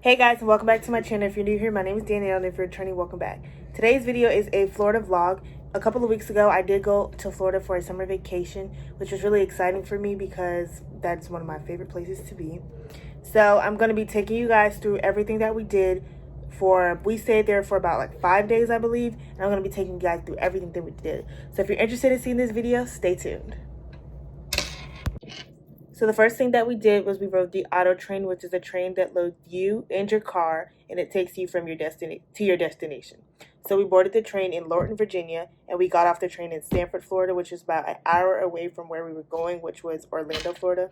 Hey guys, and welcome back to my channel. If you're new here, my name is Danielle, and if you're returning, welcome back. Today's video is a Florida vlog. A couple of weeks ago, I did go to Florida for a summer vacation, which was really exciting for me because that's one of my favorite places to be. So I'm going to be taking you guys through everything that we did. We stayed there for about like 5 days, I believe, and I'm going to be taking you guys through everything that we did. So if you're interested in seeing this video, stay tuned. So the first thing that we did was we rode the auto train, which is a train that loads you and your car, and it takes you from your destination. So we boarded the train in Lorton, Virginia, and we got off the train in Sanford, Florida, which is about an hour away from where we were going, which was Orlando, Florida.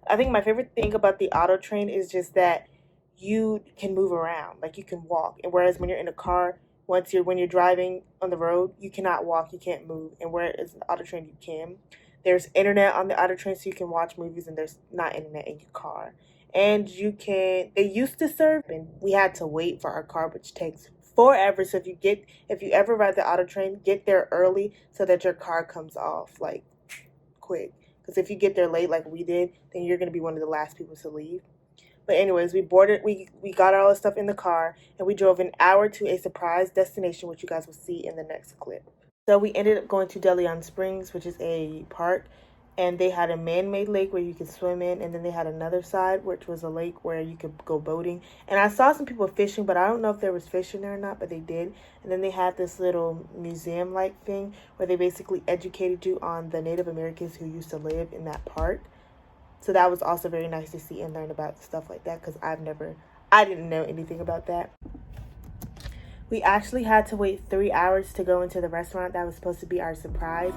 I think my favorite thing about the auto train is just that you can move around, like you can walk. And whereas when you're in a car, when you're driving on the road, you cannot walk, you can't move. And whereas in the auto train, you can. There's internet on the auto train, so you can watch movies, and there's not internet in your car. And they used to serve, and we had to wait for our car, which takes forever. So if you ever ride the auto train, get there early so that your car comes off like quick. Because if you get there late like we did, then you're going to be one of the last people to leave. But anyways, we got all the stuff in the car, and we drove an hour to a surprise destination, which you guys will see in the next clip. So we ended up going to DeLeon Springs, which is a park, and they had a man-made lake where you could swim in, and then they had another side, which was a lake where you could go boating. And I saw some people fishing, but I don't know if there was fish in there or not, but they did. And then they had this little museum-like thing where they basically educated you on the Native Americans who used to live in that park. So that was also very nice to see and learn about stuff like that, because I didn't know anything about that. We actually had to wait 3 hours to go into the restaurant that was supposed to be our surprise.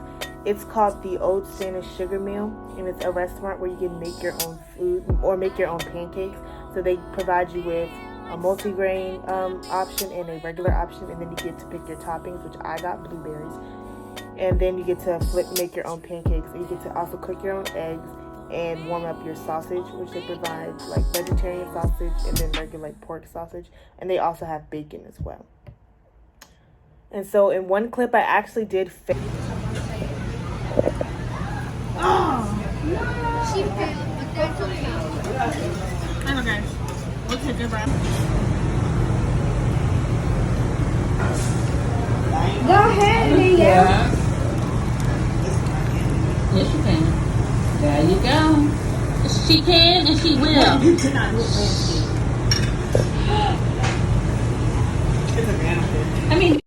It's called the Old Spanish Sugar Mill, and it's a restaurant where you can make your own food or make your own pancakes. So they provide you with a multigrain option and a regular option, and then you get to pick your toppings, which I got blueberries. And then you get to make your own pancakes, and you get to also cook your own eggs and warm up your sausage, which they provide, like vegetarian sausage and then regular like pork sausage, and they also have bacon as well. And so in one clip, I actually did She failed a dental test. That's okay. What's your difference? Go ahead, Danielle. Yeah. Yes, you can. There you go. She can and she will. You cannot do it. I mean,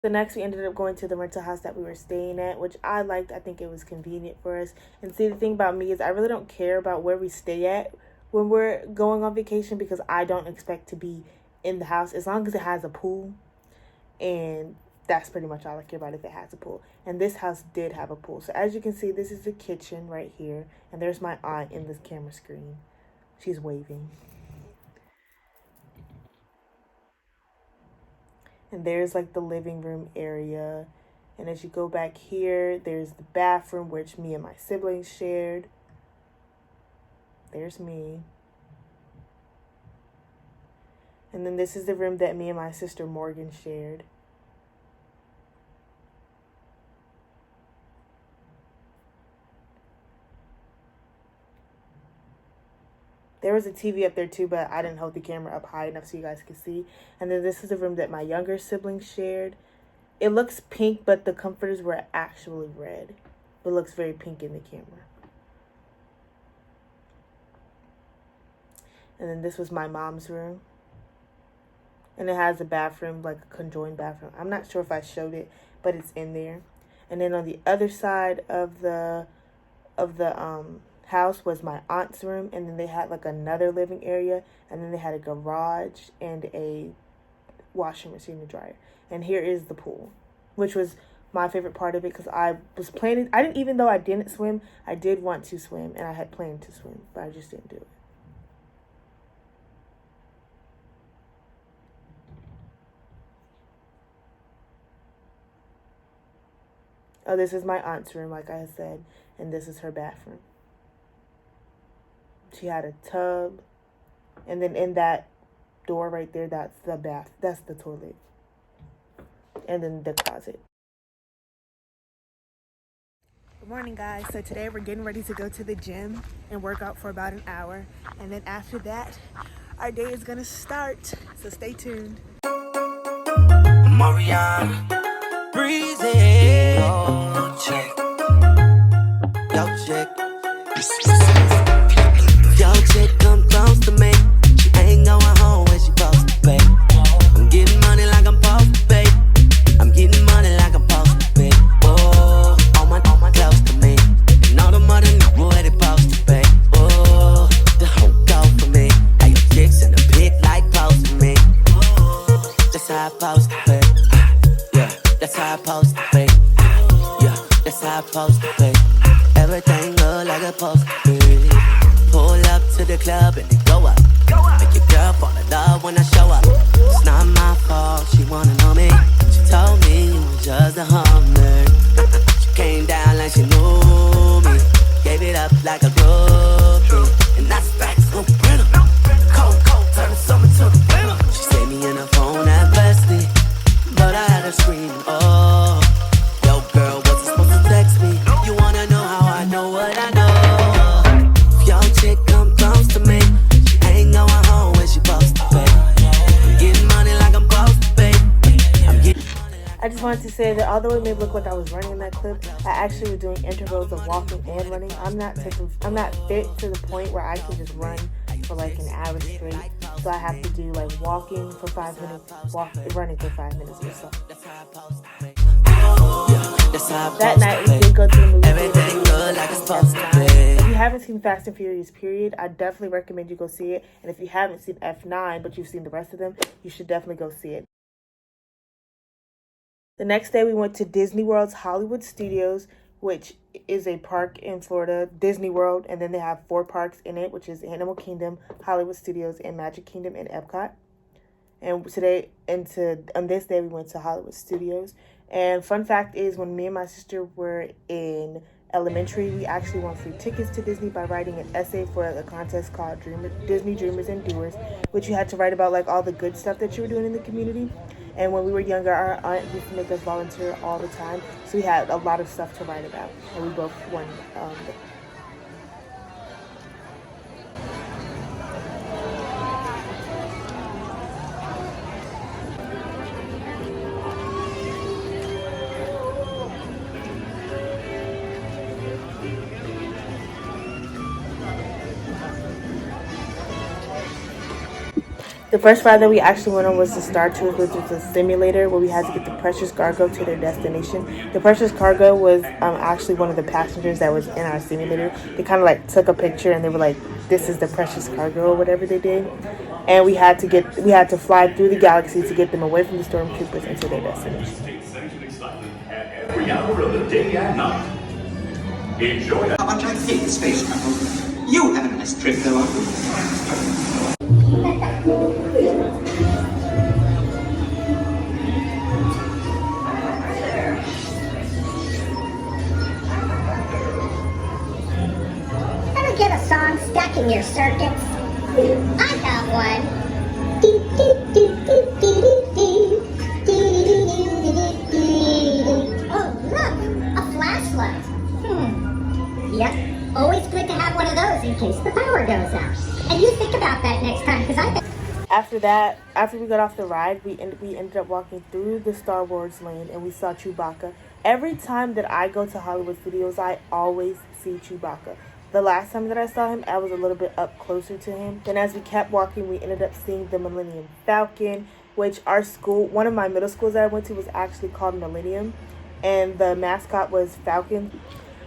the next we ended up going to the rental house that we were staying at, which I liked. I think it was convenient for us. And see, the thing about me is I really don't care about where we stay at when we're going on vacation, because I don't expect to be in the house as long as it has a pool. And that's pretty much all I care about, if it has a pool. And this house did have a pool. So as you can see, this is the kitchen right here. And there's my aunt in this camera screen. She's waving. And there's like the living room area. And as you go back here, there's the bathroom, which me and my siblings shared. There's me. And then this is the room that me and my sister Morgan shared. There was a TV up there too, but I didn't hold the camera up high enough so you guys could see. And then this is the room that my younger siblings shared. It looks pink, but the comforters were actually red. It looks very pink in the camera. And then this was my mom's room. And it has a bathroom, like a conjoined bathroom. I'm not sure if I showed it, but it's in there. And then on the other side of the house was my aunt's room, and then they had like another living area, and then they had a garage and a washing machine and dryer. And here is the pool, which was my favorite part of it, because even though I didn't swim, I did want to swim, and I had planned to swim, but I just didn't do it. Oh, this is my aunt's room, like I said, and this is her bathroom. She had a tub, and then in that door right there, that's the bath. That's the toilet. And then the closet. Good morning, guys. So today we're getting ready to go to the gym and work out for about an hour. And then after that, our day is gonna start. So stay tuned. Marianne, breezy, yo chick, yo chick come close to me. She ain't going home when she supposed to pay. I'm getting money like I'm supposed to pay. I'm getting money like I'm supposed to pay. Oh, all my close to me, and all the money know where they supposed to pay. Oh, the whole go for me. Hey, your chicks in the pit like post to me. Oh, that's how I supposed to pay. Yeah, that's how I supposed to pay. Yeah, that's how I supposed to pay. Everything look like a supposed to be. Pull up to the club and they go up. Make your girl fall in love when I show up. It's not my fault, she wanna know me. She told me you was just a hummer. She came down like she knew me. Gave it up like a groupie. And that's facts, no printer. Cold, turn the summer to the winter. She saved me in her phone at bestie, but I had her screaming, oh. Yo girl, what's it supposed to text me? You wanna know how I know what I know? If your chick come close to me, she ain't going home when she supposed to pay. I'm getting money like I'm supposed to pay. I'm getting money like I just wanted to say that although it may look like I was running in that clip, I actually was doing intervals of walking and running. I'm not fit to the point where I can just run for like an hour straight. So I have to do like walking for 5 minutes, running for 5 minutes or so. That night we did go to the movie theater. If you haven't seen Fast and Furious period, I definitely recommend you go see it. And if you haven't seen F9 but you've seen the rest of them, you should definitely go see it. The next day we went to Disney World's Hollywood Studios, which is a park in Florida, Disney World, and then they have 4 parks in it, which is Animal Kingdom, Hollywood Studios, and Magic Kingdom and Epcot. And on this day we went to Hollywood Studios. And fun fact is, when me and my sister were in elementary, we actually won free tickets to Disney by writing an essay for a contest called Disney Dreamers and Doers, which you had to write about like all the good stuff that you were doing in the community. And when we were younger, our aunt used to make us volunteer all the time, so we had a lot of stuff to write about, and we both won. The first ride that we actually went on was the Star Tours, which was a simulator where we had to get the Precious Cargo to their destination. The Precious Cargo was actually one of the passengers that was in our simulator. They kind of like took a picture and they were like, "This is the Precious Cargo," or whatever they did. And we had to fly through the galaxy to get them away from the stormtroopers and to their destination. Every hour of the day and night. Enjoy it. I'd like to take the space shuttle. You have a nice trip, though, Uncle. Ever get a song stuck in your circuits? I got one. Oh, look, a flashlight. Yep, always good to have one of those in case the power goes out. And you think about that next time, because I think... After we got off the ride, we ended up walking through the Star Wars lane and we saw Chewbacca. Every time that I go to Hollywood Studios, I always see Chewbacca. The last time that I saw him, I was a little bit up closer to him. Then as we kept walking, we ended up seeing the Millennium Falcon, which our school, one of my middle schools that I went to was actually called Millennium, and the mascot was Falcon.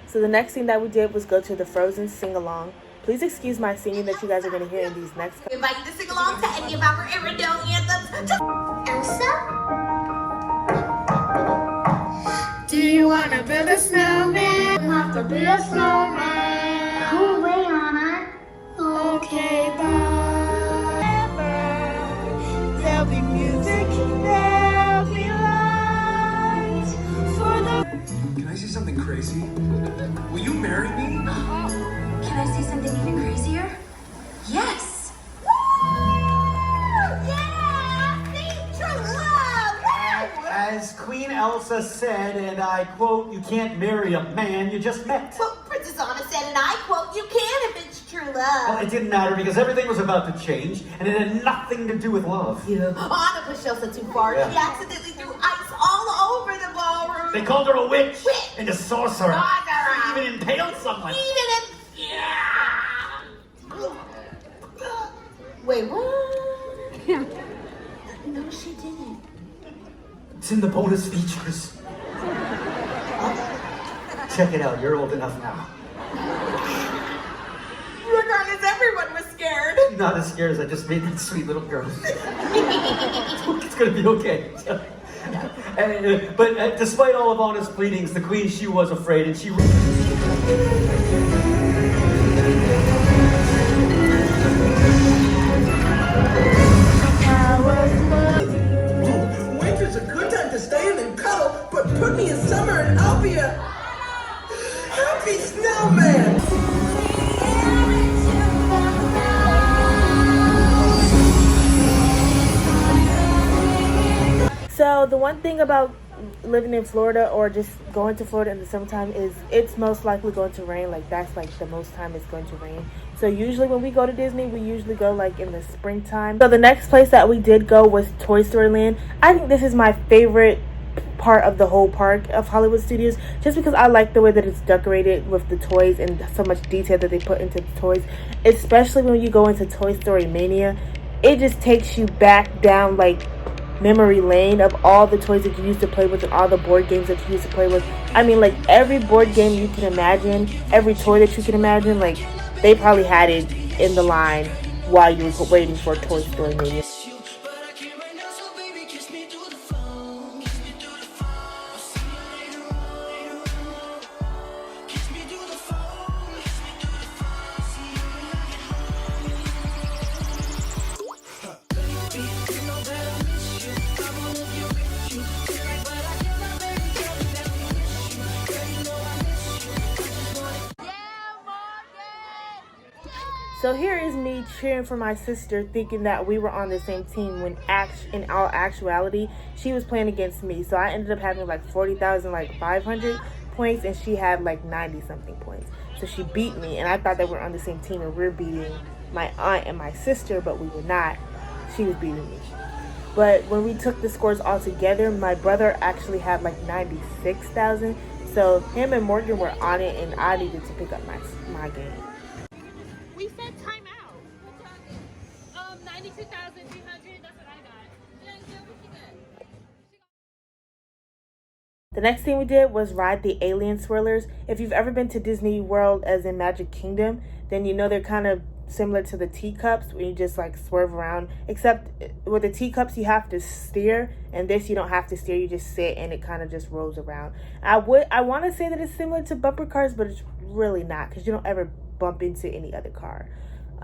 So the next thing that we did was go to the Frozen sing-along. Please excuse my singing that you guys are going to hear in these next couple. We invite you to sing along to any of our Iridone anthems. Elsa? Do you wanna build a snowman? Have to be a snowman. Cool way, Anna. Okay, bye. There'll be music, there'll be lights for the... Can I say something crazy? Will you marry me? Can I say something even crazier? Yes! Yeah! Nature love! As Queen Elsa Elsa said, and I quote, "You can't marry a man you just met." Well, Princess Anna said, and I quote, "You can if it's true love." Well, it didn't matter because everything was about to change, and it had nothing to do with love. Yeah. Anna pushed Elsa too far. Yeah. She accidentally threw ice all over the ballroom. They called her a witch and a sorcerer. Sorcerer. Even impaled someone. Wait, what? No, she didn't. It's in the bonus features. Check it out. You're old enough now. Regardless, everyone was scared. Not as scared as I just made that sweet little girl. It's gonna be okay. But despite all of Anna's pleadings, the queen, she was afraid, and she... Winter's a good time to stay in and cuddle, but put me in summer and I'll be a happy snowman. So the one thing about living in Florida or just going to Florida in the summertime is it's most likely going to rain. Like that's like the most time it's going to rain. So usually when we go to Disney, we usually go like in the springtime. So the next place that we did go was Toy Story Land. I think this is my favorite part of the whole park of Hollywood Studios, just because I like the way that it's decorated with the toys and so much detail that they put into the toys, especially when you go into Toy Story Mania. It just takes you back down like memory lane of all the toys that you used to play with and all the board games that you used to play with. I mean, like every board game you can imagine, every toy that you can imagine, like they probably had it in the line while you were waiting for Toy Story Mania. So here is me cheering for my sister, thinking that we were on the same team when in all actuality, she was playing against me. So I ended up having like 40,500 points and she had like 90-something points. So she beat me and I thought that we were on the same team and we were beating my aunt and my sister, but we were not. She was beating me. But when we took the scores all together, my brother actually had like 96,000. So him and Morgan were on it and I needed to pick up my game. We said time out. 92,300. That's what I got. Danielle, what you got? The next thing we did was ride the alien swirlers. If you've ever been to Disney World as in Magic Kingdom, then you know they're kind of similar to the teacups where you just like swerve around, except with the teacups you have to steer, and this you don't have to steer, you just sit and it kind of just rolls around. I want to say that it's similar to bumper cars, but it's really not because you don't ever bump into any other car.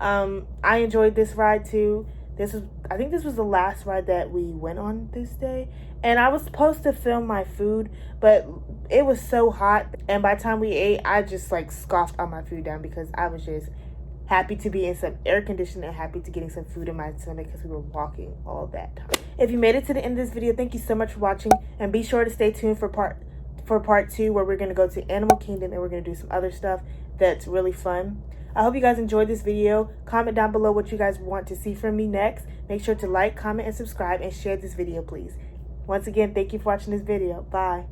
I enjoyed this ride too. I think this was the last ride that we went on this day, and I was supposed to film my food, but it was so hot, and by the time we ate, I just like scoffed all my food down because I was just happy to be in some air conditioning and happy to getting some food in my stomach because we were walking all that time. If you made it to the end of this video, thank you so much for watching, and be sure to stay tuned for part 2 where we're going to go to Animal Kingdom and we're going to do some other stuff that's really fun. I hope you guys enjoyed this video. Comment down below what you guys want to see from me next. Make sure to like, comment, and subscribe, and share this video, please. Once again, thank you for watching this video. Bye.